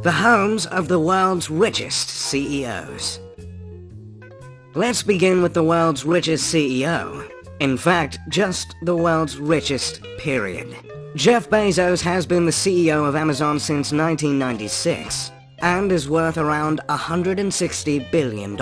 The homes of the world's richest CEOs. Let's begin with the world's richest CEO. In fact, just the world's richest, period. Jeff Bezos has been the CEO of Amazon since 1996 and is worth around $160 billion.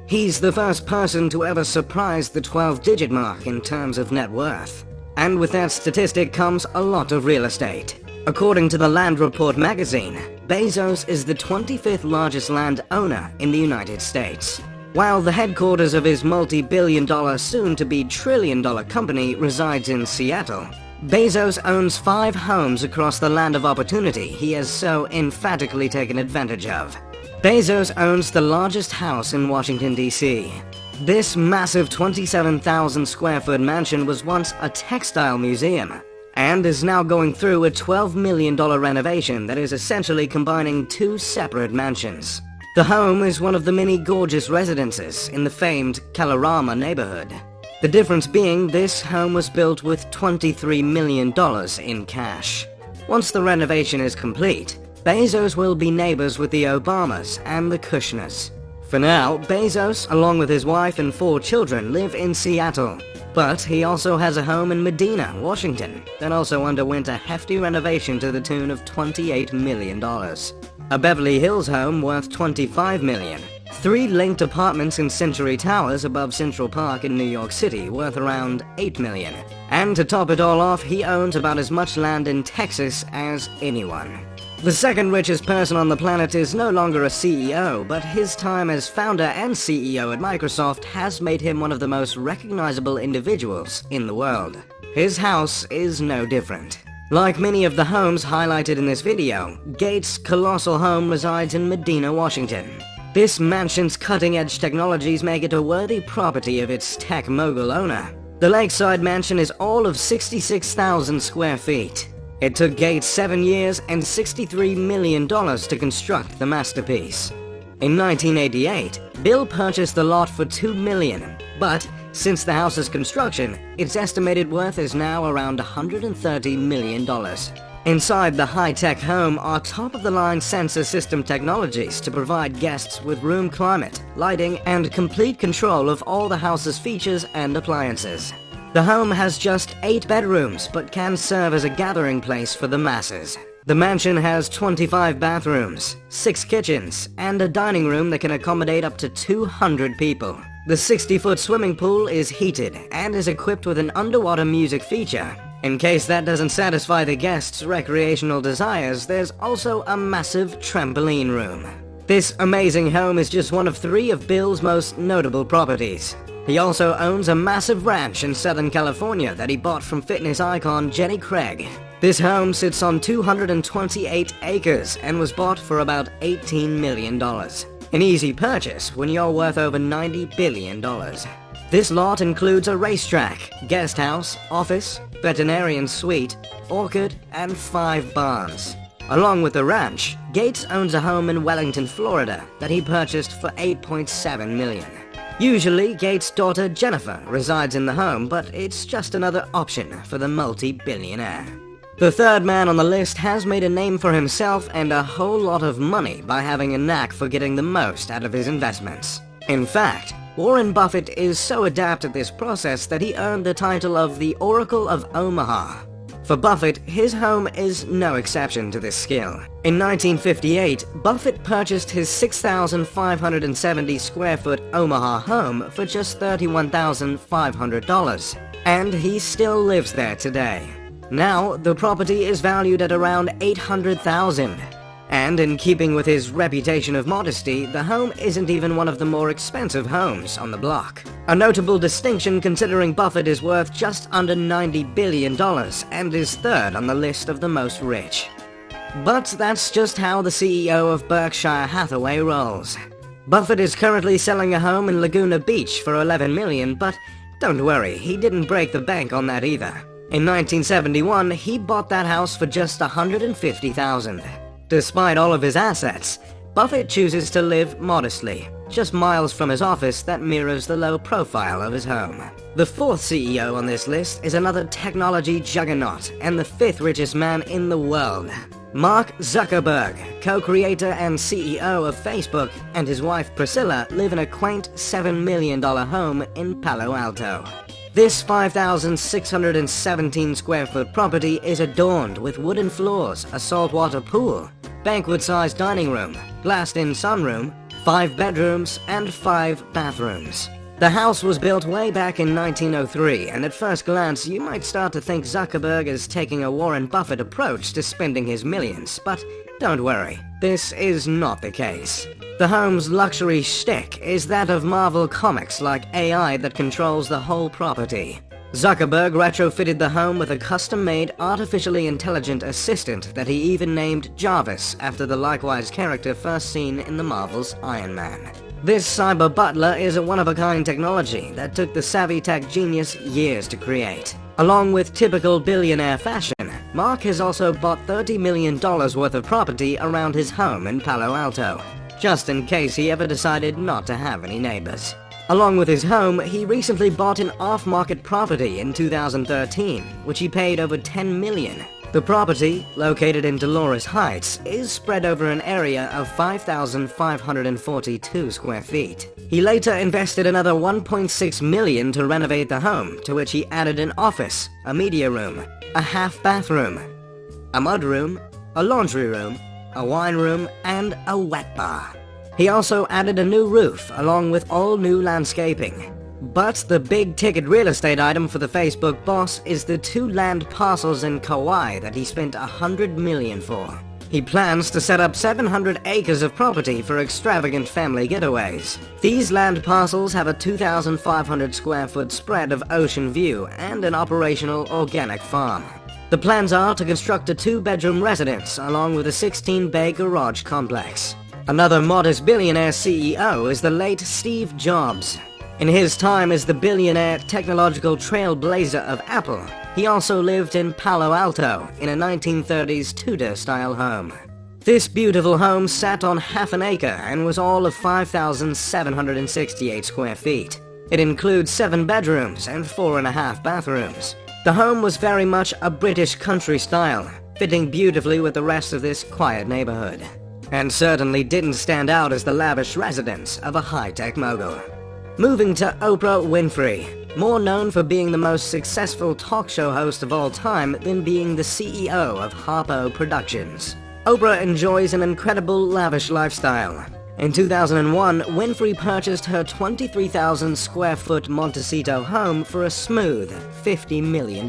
He's the first person to ever surpass the 12-digit mark in terms of net worth. And with that statistic comes a lot of real estate. According to the Land Report magazine, Bezos is the 25th largest land owner in the United States. While the headquarters of his multi-billion-dollar, soon-to-be trillion-dollar company resides in Seattle, Bezos owns 5 homes across the land of opportunity he has so emphatically taken advantage of. Bezos owns the largest house in Washington, D.C. This massive 27,000 square foot mansion was once a textile museum and is now going through a $12 million renovation that is essentially combining 2 separate mansions. The home is one of the many gorgeous residences in the famed Kalorama neighborhood. The difference being this home was built with $23 million in cash. Once the renovation is complete, Bezos will be neighbors with the Obamas and the Kushners. For now, Bezos, along with his wife and 4 children, live in Seattle. But he also has a home in Medina, Washington, that also underwent a hefty renovation to the tune of $28 million. A Beverly Hills home worth $25 million. 3 linked apartments in Century Towers above Central Park in New York City worth around $8 million. And to top it all off, he owns about as much land in Texas as anyone. The second richest person on the planet is no longer a CEO, but his time as founder and CEO at Microsoft has made him one of the most recognizable individuals in the world. His house is no different. Like many of the homes highlighted in this video, Gates' colossal home resides in Medina, Washington. This mansion's cutting-edge technologies make it a worthy property of its tech mogul owner. The lakeside mansion is all of 66,000 square feet. It took Gates 7 years and $63 million to construct the masterpiece. In 1988, Bill purchased the lot for $2 million, but since the house's construction, its estimated worth is now around $130 million. Inside the high-tech home are top-of-the-line sensor system technologies to provide guests with room climate, lighting, and complete control of all the house's features and appliances. The home has just 8 bedrooms, but can serve as a gathering place for the masses. The mansion has 25 bathrooms, 6 kitchens, and a dining room that can accommodate up to 200 people. The 60-foot swimming pool is heated and is equipped with an underwater music feature. In case that doesn't satisfy the guests' recreational desires, there's also a massive trampoline room. This amazing home is just one of 3 of Bill's most notable properties. He also owns a massive ranch in Southern California that he bought from fitness icon Jenny Craig. This home sits on 228 acres and was bought for about $18 million. An easy purchase when you're worth over $90 billion. This lot includes a racetrack, guest house, office, veterinarian suite, orchard, and 5 barns. Along with the ranch, Gates owns a home in Wellington, Florida that he purchased for $8.7 million. Usually, Gates' daughter Jennifer resides in the home, but it's just another option for the multi-billionaire. The third man on the list has made a name for himself and a whole lot of money by having a knack for getting the most out of his investments. In fact, Warren Buffett is so adept at this process that he earned the title of the Oracle of Omaha. For Buffett, his home is no exception to this skill. In 1958, Buffett purchased his 6,570 square foot Omaha home for just $31,500, and he still lives there today. Now, the property is valued at around $800,000. And in keeping with his reputation of modesty, the home isn't even one of the more expensive homes on the block. A notable distinction considering Buffett is worth just under $90 billion and is third on the list of the most rich. But that's just how the CEO of Berkshire Hathaway rolls. Buffett is currently selling a home in Laguna Beach for $11 million, but don't worry, he didn't break the bank on that either. In 1971, he bought that house for just $150,000. Despite all of his assets, Buffett chooses to live modestly. just miles from his office that mirrors the low profile of his home. The fourth CEO on this list is another technology juggernaut and the fifth richest man in the world. Mark Zuckerberg, co-creator and CEO of Facebook, and his wife Priscilla live in a quaint $7 million home in Palo Alto. This 5,617 square foot property is adorned with wooden floors, a saltwater pool, banquet-sized dining room, glassed-in sunroom, 5 bedrooms, and 5 bathrooms. The house was built way back in 1903, and at first glance you might start to think Zuckerberg is taking a Warren Buffett approach to spending his millions, but don't worry, this is not the case. The home's luxury shtick is that of Marvel Comics-like AI that controls the whole property. Zuckerberg retrofitted the home with a custom-made artificially intelligent assistant that he even named Jarvis after the likewise character first seen in the Marvel's Iron Man. This cyber butler is a one-of-a-kind technology that took the savvy tech genius years to create. Along with typical billionaire fashion, Mark has also bought $30 million worth of property around his home in Palo Alto, just in case he ever decided not to have any neighbors. Along with his home, he recently bought an off-market property in 2013, which he paid over $10 million. The property, located in Dolores Heights, is spread over an area of 5,542 square feet. He later invested another $1.6 million to renovate the home, to which he added an office, a media room, a half bathroom, a mudroom, a laundry room, a wine room, and a wet bar. He also added a new roof, along with all new landscaping. But the big-ticket real estate item for the Facebook boss is the 2 land parcels in Kauai that he spent $100 million for. He plans to set up 700 acres of property for extravagant family getaways. These land parcels have a 2,500 square foot spread of ocean view and an operational organic farm. The plans are to construct a 2-bedroom residence along with a 16-bay garage complex. Another modest billionaire CEO is the late Steve Jobs. In his time as the billionaire technological trailblazer of Apple, he also lived in Palo Alto in a 1930s Tudor-style home. This beautiful home sat on half an acre and was all of 5,768 square feet. It includes 7 bedrooms and 4.5 bathrooms. The home was very much a British country style, fitting beautifully with the rest of this quiet neighborhood, and certainly didn't stand out as the lavish residence of a high-tech mogul. Moving to Oprah Winfrey, more known for being the most successful talk show host of all time than being the CEO of Harpo Productions. Oprah enjoys an incredible lavish lifestyle. In 2001, Winfrey purchased her 23,000 square foot Montecito home for a smooth $50 million.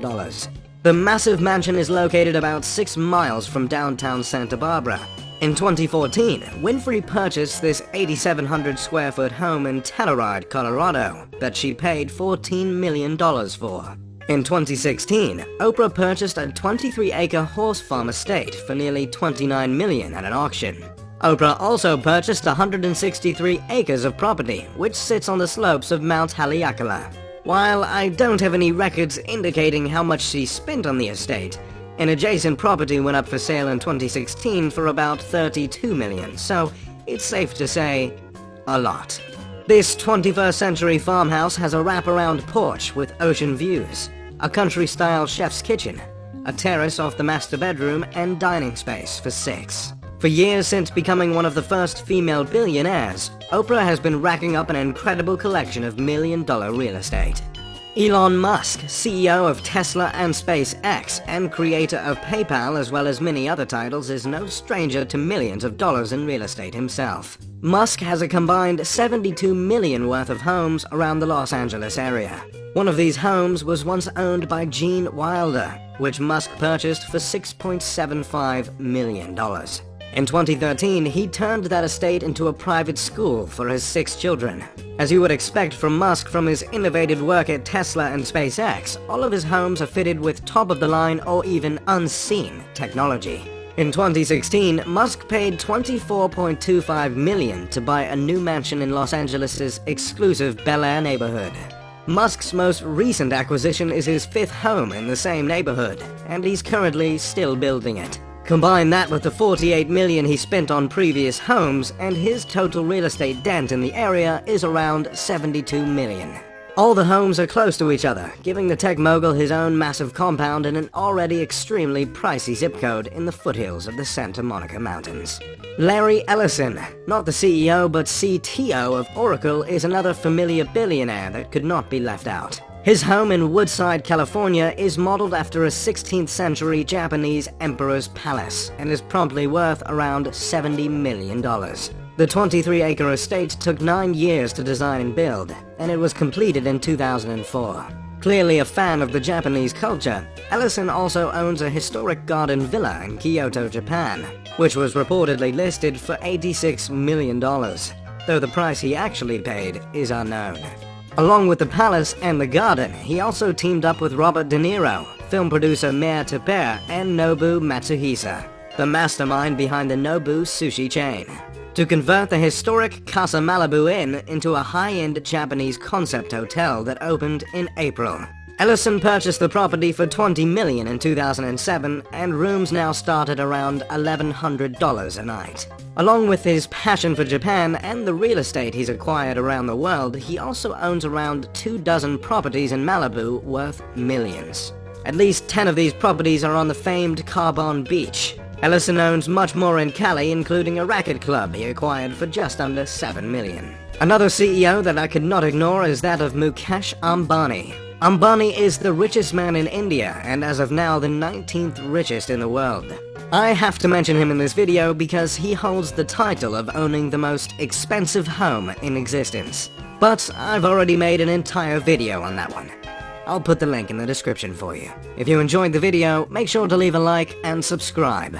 The massive mansion is located about 6 miles from downtown Santa Barbara. In 2014, Winfrey purchased this 8,700 square foot home in Telluride, Colorado, that she paid $14 million for. In 2016, Oprah purchased a 23-acre horse farm estate for nearly $29 million at an auction. Oprah also purchased 163 acres of property, which sits on the slopes of Mount Haleakala. While I don't have any records indicating how much she spent on the estate, an adjacent property went up for sale in 2016 for about $32 million, so it's safe to say, a lot. This 21st century farmhouse has a wraparound porch with ocean views, a country-style chef's kitchen, a terrace off the master bedroom, and dining space for 6. For years since becoming one of the first female billionaires, Oprah has been racking up an incredible collection of million-dollar real estate. Elon Musk, CEO of Tesla and SpaceX, and creator of PayPal as well as many other titles, is no stranger to millions of dollars in real estate himself. Musk has a combined $72 million worth of homes around the Los Angeles area. One of these homes was once owned by Gene Wilder, which Musk purchased for $6.75 million. In 2013, he turned that estate into a private school for his 6 children. As you would expect from Musk from his innovative work at Tesla and SpaceX, all of his homes are fitted with top-of-the-line or even unseen technology. In 2016, Musk paid $24.25 million to buy a new mansion in Los Angeles' exclusive Bel Air neighborhood. Musk's most recent acquisition is his 5th home in the same neighborhood, and he's currently still building it. Combine that with the $48 million he spent on previous homes, and his total real estate dent in the area is around $72 million. All the homes are close to each other, giving the tech mogul his own massive compound in an already extremely pricey zip code in the foothills of the Santa Monica Mountains. Larry Ellison, not the CEO but CTO of Oracle, is another familiar billionaire that could not be left out. His home in Woodside, California is modeled after a 16th century Japanese emperor's palace and is promptly worth around $70 million. The 23-acre estate took 9 years to design and build, and it was completed in 2004. Clearly a fan of the Japanese culture, Ellison also owns a historic garden villa in Kyoto, Japan, which was reportedly listed for $86 million, though the price he actually paid is unknown. Along with the palace and the garden, he also teamed up with Robert De Niro, film producer Mère Tepper, and Nobu Matsuhisa, the mastermind behind the Nobu sushi chain, to convert the historic Casa Malibu Inn into a high-end Japanese concept hotel that opened in April. Ellison purchased the property for $20 million in 2007, and rooms now start at around $1,100 a night. Along with his passion for Japan and the real estate he's acquired around the world, he also owns around 24 properties in Malibu worth millions. At least 10 of these properties are on the famed Carbon Beach. Ellison owns much more in Cali, including a racket club he acquired for just under $7 million. Another CEO that I could not ignore is that of Mukesh Ambani. Ambani is the richest man in India, and as of now the 19th richest in the world. I have to mention him in this video because he holds the title of owning the most expensive home in existence. But I've already made an entire video on that one. I'll put the link in the description for you. If you enjoyed the video, make sure to leave a like and subscribe.